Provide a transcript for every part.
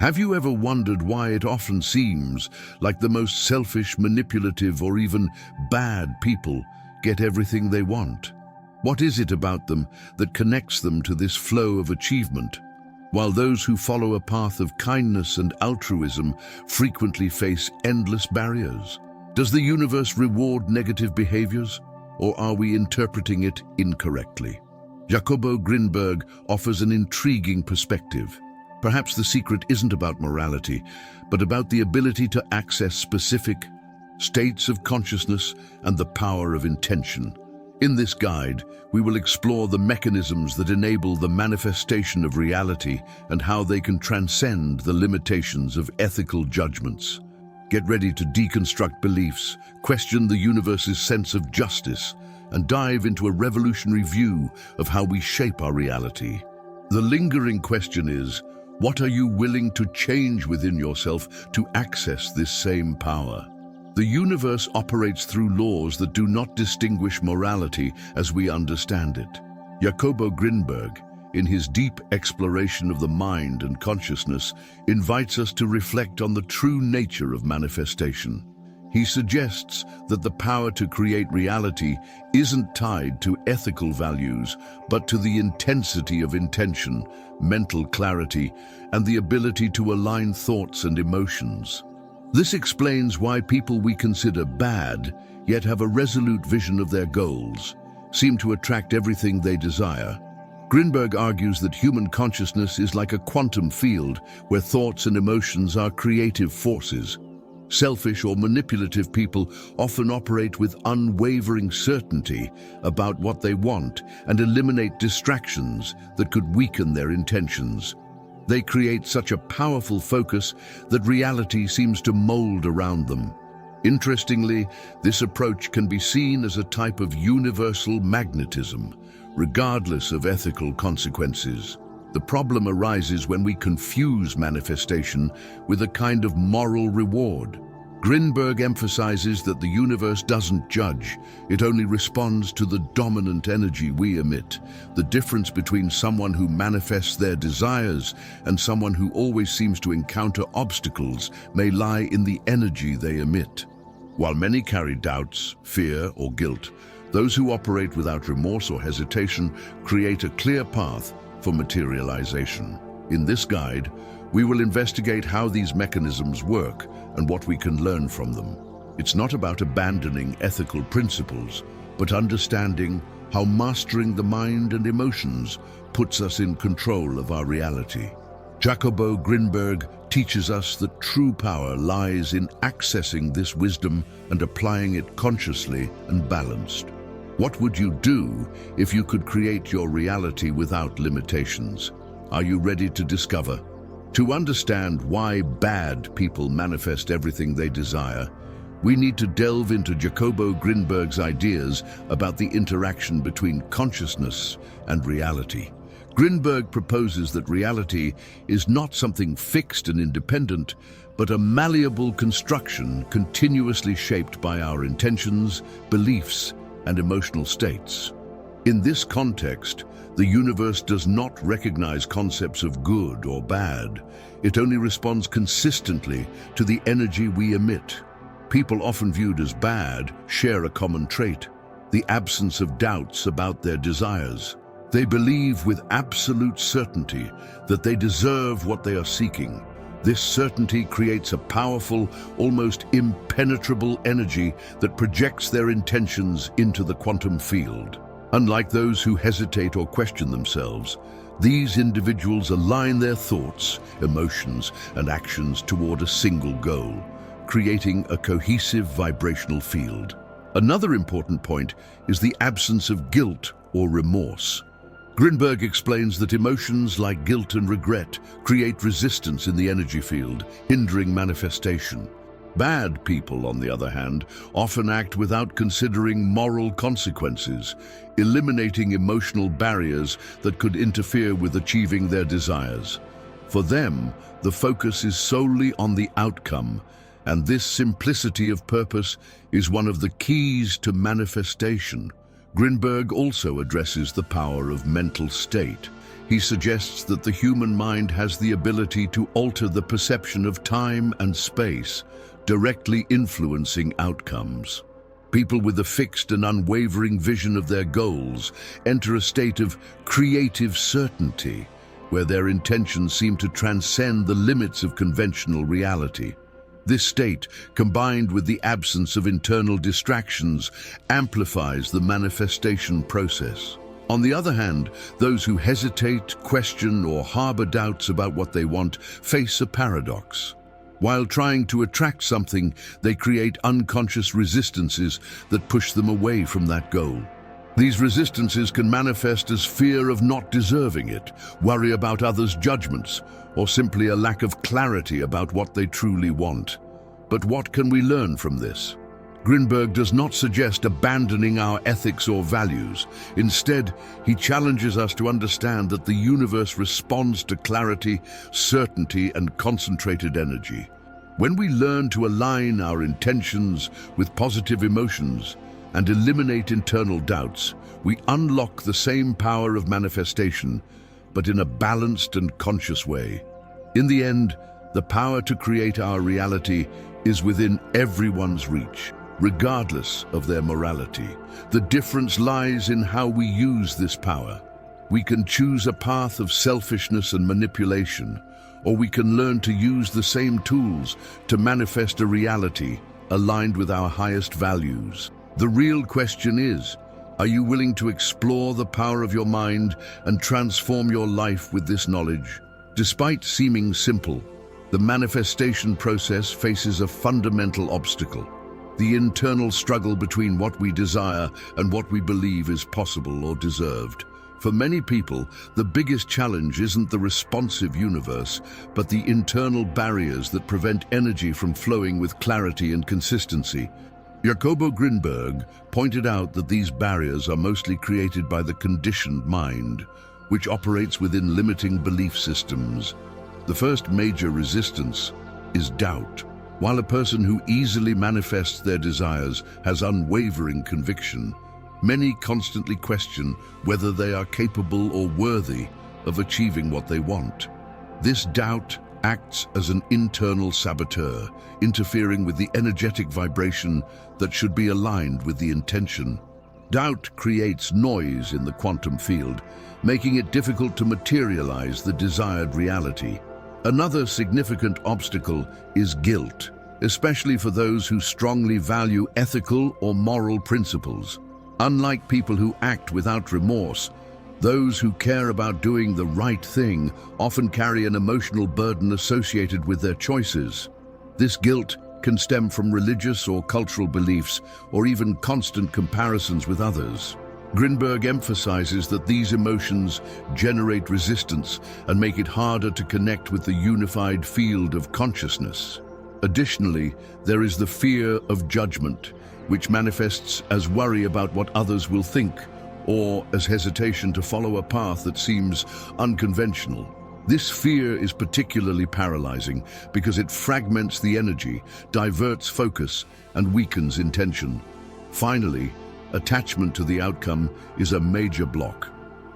Have you ever wondered why it often seems like the most selfish, manipulative, or even bad people get everything they want? What is it about them that connects them to this flow of achievement, while those who follow a path of kindness and altruism frequently face endless barriers? Does the universe reward negative behaviors, or are we interpreting it incorrectly? Jacobo Grinberg offers an intriguing perspective. Perhaps the secret isn't about morality, but about the ability to access specific states of consciousness and the power of intention. In this guide, we will explore the mechanisms that enable the manifestation of reality and how they can transcend the limitations of ethical judgments. Get ready to deconstruct beliefs, question the universe's sense of justice, and dive into a revolutionary view of how we shape our reality. The lingering question is, what are you willing to change within yourself to access this same power? The universe operates through laws that do not distinguish morality as we understand it. Jacobo Grinberg, in his deep exploration of the mind and consciousness, invites us to reflect on the true nature of manifestation. He suggests that the power to create reality isn't tied to ethical values, but to the intensity of intention, mental clarity, and the ability to align thoughts and emotions. This explains why people we consider bad, yet have a resolute vision of their goals, seem to attract everything they desire. Grinberg argues that human consciousness is like a quantum field where thoughts and emotions are creative forces. Selfish or manipulative people often operate with unwavering certainty about what they want and eliminate distractions that could weaken their intentions. They create such a powerful focus that reality seems to mold around them. Interestingly, this approach can be seen as a type of universal magnetism, regardless of ethical consequences. The problem arises when we confuse manifestation with a kind of moral reward. Grinberg emphasizes that the universe doesn't judge, it only responds to the dominant energy we emit. The difference between someone who manifests their desires and someone who always seems to encounter obstacles may lie in the energy they emit. While many carry doubts, fear, or guilt, those who operate without remorse or hesitation create a clear path for materialization. In this guide, we will investigate how these mechanisms work and what we can learn from them. It's not about abandoning ethical principles, but understanding how mastering the mind and emotions puts us in control of our reality. Jacobo Grinberg teaches us that true power lies in accessing this wisdom and applying it consciously and balanced. What would you do if you could create your reality without limitations? Are you ready to discover? To understand why bad people manifest everything they desire, we need to delve into Jacobo Grinberg's ideas about the interaction between consciousness and reality. Grinberg proposes that reality is not something fixed and independent, but a malleable construction continuously shaped by our intentions, beliefs, and emotional states. In this context, the universe does not recognize concepts of good or bad. It only responds consistently to the energy we emit. People often viewed as bad share a common trait: the absence of doubts about their desires. They believe with absolute certainty that they deserve what they are seeking. This certainty creates a powerful, almost impenetrable energy that projects their intentions into the quantum field. Unlike those who hesitate or question themselves, these individuals align their thoughts, emotions, and actions toward a single goal, creating a cohesive vibrational field. Another important point is the absence of guilt or remorse. Grinberg explains that emotions like guilt and regret create resistance in the energy field, hindering manifestation. Bad people, on the other hand, often act without considering moral consequences, eliminating emotional barriers that could interfere with achieving their desires. For them, the focus is solely on the outcome, and this simplicity of purpose is one of the keys to manifestation. Grinberg also addresses the power of mental state. He suggests that the human mind has the ability to alter the perception of time and space, directly influencing outcomes. People with a fixed and unwavering vision of their goals enter a state of creative certainty, where their intentions seem to transcend the limits of conventional reality. This state, combined with the absence of internal distractions, amplifies the manifestation process. On the other hand, those who hesitate, question, or harbor doubts about what they want face a paradox. While trying to attract something, they create unconscious resistances that push them away from that goal. These resistances can manifest as fear of not deserving it, worry about others' judgments, or simply a lack of clarity about what they truly want. But what can we learn from this? Grinberg does not suggest abandoning our ethics or values. Instead, he challenges us to understand that the universe responds to clarity, certainty, and concentrated energy. When we learn to align our intentions with positive emotions and eliminate internal doubts, we unlock the same power of manifestation, but in a balanced and conscious way. In the end, the power to create our reality is within everyone's reach, regardless of their morality. The difference lies in how we use this power. We can choose a path of selfishness and manipulation, or we can learn to use the same tools to manifest a reality aligned with our highest values. The real question is, are you willing to explore the power of your mind and transform your life with this knowledge? Despite seeming simple, the manifestation process faces a fundamental obstacle: the internal struggle between what we desire and what we believe is possible or deserved. For many people, the biggest challenge isn't the responsive universe, but the internal barriers that prevent energy from flowing with clarity and consistency. Jacobo Grinberg pointed out that these barriers are mostly created by the conditioned mind, which operates within limiting belief systems. The first major resistance is doubt. While a person who easily manifests their desires has unwavering conviction, many constantly question whether they are capable or worthy of achieving what they want. This doubt acts as an internal saboteur, interfering with the energetic vibration that should be aligned with the intention. Doubt creates noise in the quantum field, making it difficult to materialize the desired reality. Another significant obstacle is guilt, especially for those who strongly value ethical or moral principles. Unlike people who act without remorse, those who care about doing the right thing often carry an emotional burden associated with their choices. This guilt can stem from religious or cultural beliefs, or even constant comparisons with others. Grinberg emphasizes that these emotions generate resistance and make it harder to connect with the unified field of consciousness. Additionally, there is the fear of judgment, which manifests as worry about what others will think, or as hesitation to follow a path that seems unconventional. This fear is particularly paralyzing because it fragments the energy, diverts focus, and weakens intention. Finally, attachment to the outcome is a major block.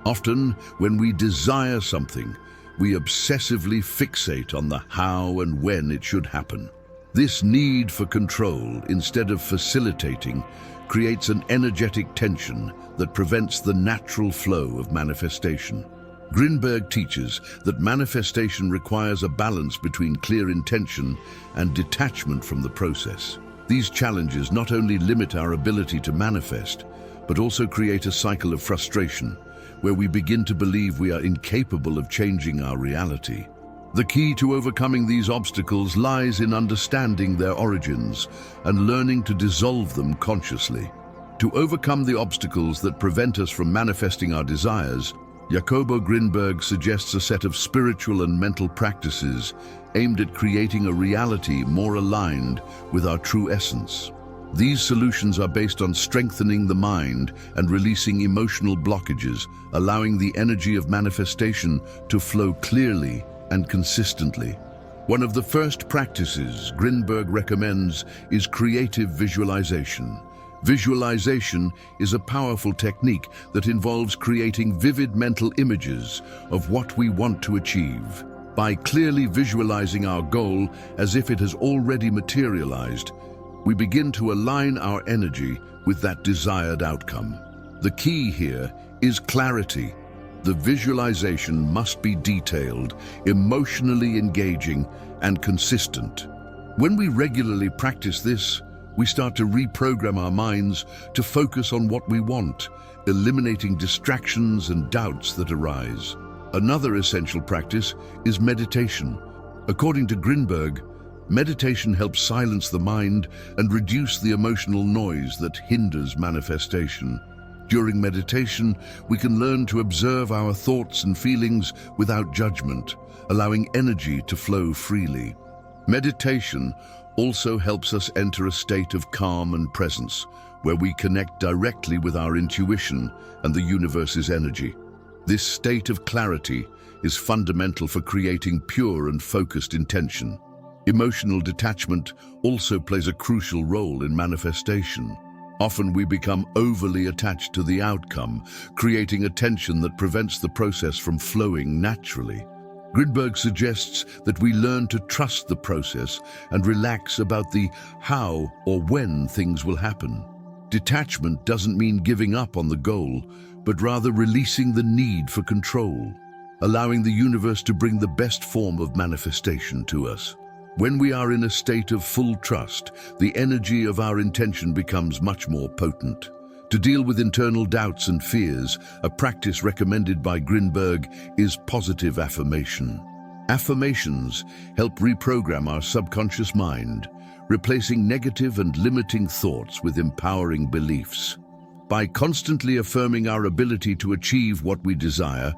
Often, when we desire something, we obsessively fixate on the how and when it should happen. This need for control, instead of facilitating, creates an energetic tension that prevents the natural flow of manifestation. Grinberg teaches that manifestation requires a balance between clear intention and detachment from the process. These challenges not only limit our ability to manifest, but also create a cycle of frustration, where we begin to believe we are incapable of changing our reality. The key to overcoming these obstacles lies in understanding their origins and learning to dissolve them consciously. To overcome the obstacles that prevent us from manifesting our desires, Jacobo Grinberg suggests a set of spiritual and mental practices aimed at creating a reality more aligned with our true essence. These solutions are based on strengthening the mind and releasing emotional blockages, allowing the energy of manifestation to flow clearly and consistently. One of the first practices Grinberg recommends is creative visualization. Visualization is a powerful technique that involves creating vivid mental images of what we want to achieve. By clearly visualizing our goal as if it has already materialized, we begin to align our energy with that desired outcome. The key here is clarity. The visualization must be detailed, emotionally engaging, and consistent. When we regularly practice this, we start to reprogram our minds to focus on what we want, eliminating distractions and doubts that arise. Another essential practice is meditation. According to Grinberg, meditation helps silence the mind and reduce the emotional noise that hinders manifestation. During meditation, we can learn to observe our thoughts and feelings without judgment, allowing energy to flow freely. Meditation also helps us enter a state of calm and presence, where we connect directly with our intuition and the universe's energy. This state of clarity is fundamental for creating pure and focused intention. Emotional detachment also plays a crucial role in manifestation. Often we become overly attached to the outcome, creating a tension that prevents the process from flowing naturally. Grinberg suggests that we learn to trust the process and relax about the how or when things will happen. Detachment doesn't mean giving up on the goal, but rather releasing the need for control, allowing the universe to bring the best form of manifestation to us. When we are in a state of full trust, the energy of our intention becomes much more potent. To deal with internal doubts and fears, a practice recommended by Grinberg is positive affirmation. Affirmations help reprogram our subconscious mind, replacing negative and limiting thoughts with empowering beliefs. By constantly affirming our ability to achieve what we desire,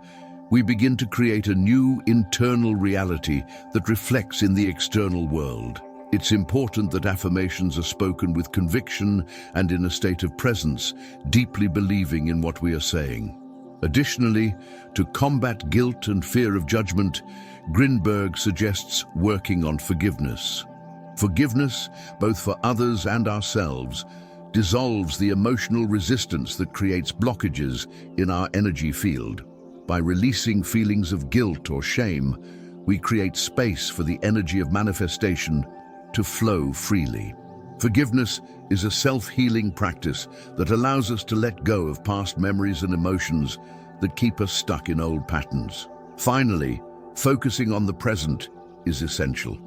we begin to create a new internal reality that reflects in the external world. It's important that affirmations are spoken with conviction and in a state of presence, deeply believing in what we are saying. Additionally, to combat guilt and fear of judgment, Grinberg suggests working on forgiveness. Forgiveness, both for others and ourselves, dissolves the emotional resistance that creates blockages in our energy field. By releasing feelings of guilt or shame, we create space for the energy of manifestation to flow freely. Forgiveness is a self-healing practice that allows us to let go of past memories and emotions that keep us stuck in old patterns. Finally, focusing on the present is essential.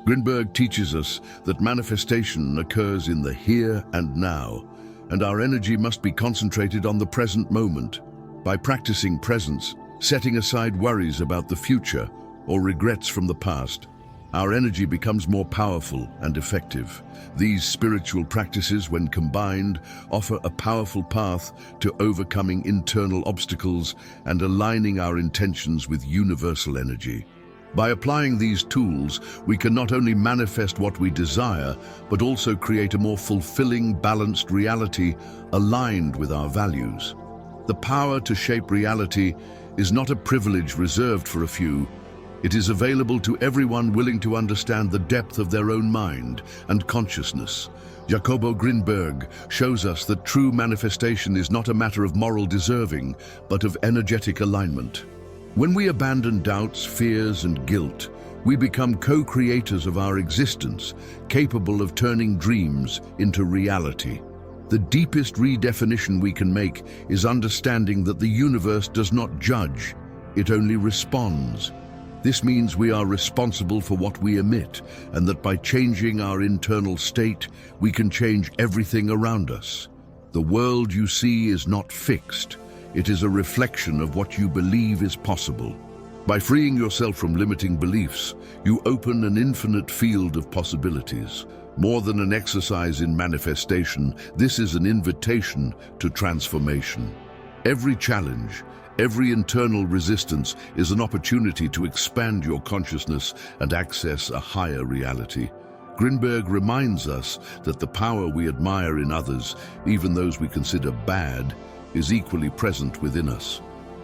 Grinberg teaches us that manifestation occurs in the here and now, and our energy must be concentrated on the present moment. By practicing presence, setting aside worries about the future or regrets from the past, our energy becomes more powerful and effective. These spiritual practices, when combined, offer a powerful path to overcoming internal obstacles and aligning our intentions with universal energy. By applying these tools, we can not only manifest what we desire, but also create a more fulfilling, balanced reality aligned with our values. The power to shape reality is not a privilege reserved for a few. It is available to everyone willing to understand the depth of their own mind and consciousness. Jacobo Grinberg shows us that true manifestation is not a matter of moral deserving, but of energetic alignment. When we abandon doubts, fears, and guilt, we become co-creators of our existence, capable of turning dreams into reality. The deepest redefinition we can make is understanding that the universe does not judge, it only responds. This means we are responsible for what we emit, and that by changing our internal state, we can change everything around us. The world you see is not fixed. It is a reflection of what you believe is possible. By freeing yourself from limiting beliefs, you open an infinite field of possibilities. More than an exercise in manifestation, this is an invitation to transformation. Every challenge, every internal resistance is an opportunity to expand your consciousness and access a higher reality. Grinberg reminds us that the power we admire in others, even those we consider bad, is equally present within us.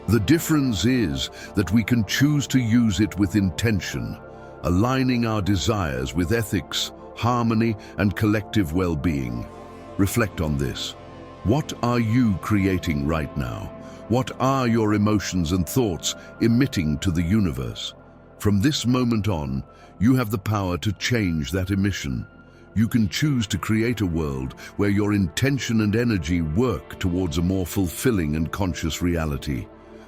The difference is that we can choose to use it with intention, aligning our desires with ethics, harmony, and collective well-being. Reflect on this. What are you creating right now? What are your emotions and thoughts emitting to the universe? From this moment on, you have the power to change that emission. You can choose to create a world where your intention and energy work towards a more fulfilling and conscious reality.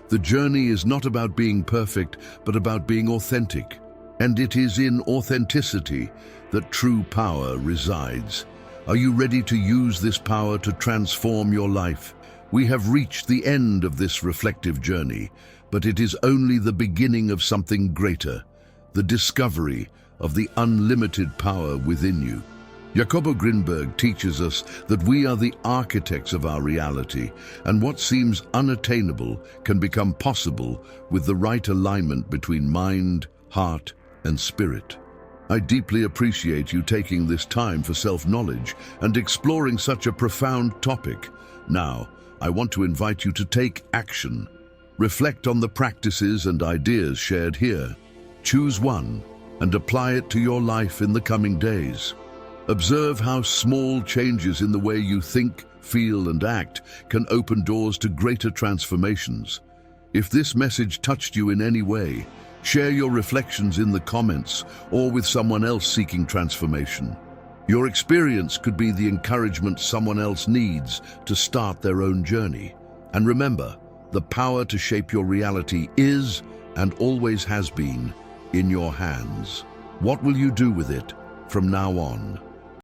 The journey is not about being perfect, but about being authentic. And it is in authenticity that true power resides. Are you ready to use this power to transform your life? We have reached the end of this reflective journey, but it is only the beginning of something greater, the discovery of the unlimited power within you. Jacobo Grinberg teaches us that we are the architects of our reality, and what seems unattainable can become possible with the right alignment between mind, heart, and spirit. I deeply appreciate you taking this time for self-knowledge and exploring such a profound topic. Now, I want to invite you to take action. Reflect on the practices and ideas shared here. Choose one and apply it to your life in the coming days. Observe how small changes in the way you think, feel, and act can open doors to greater transformations. If this message touched you in any way, share your reflections in the comments or with someone else seeking transformation. Your experience could be the encouragement someone else needs to start their own journey. And remember, the power to shape your reality is, and always has been, in your hands. What will you do with it from now on?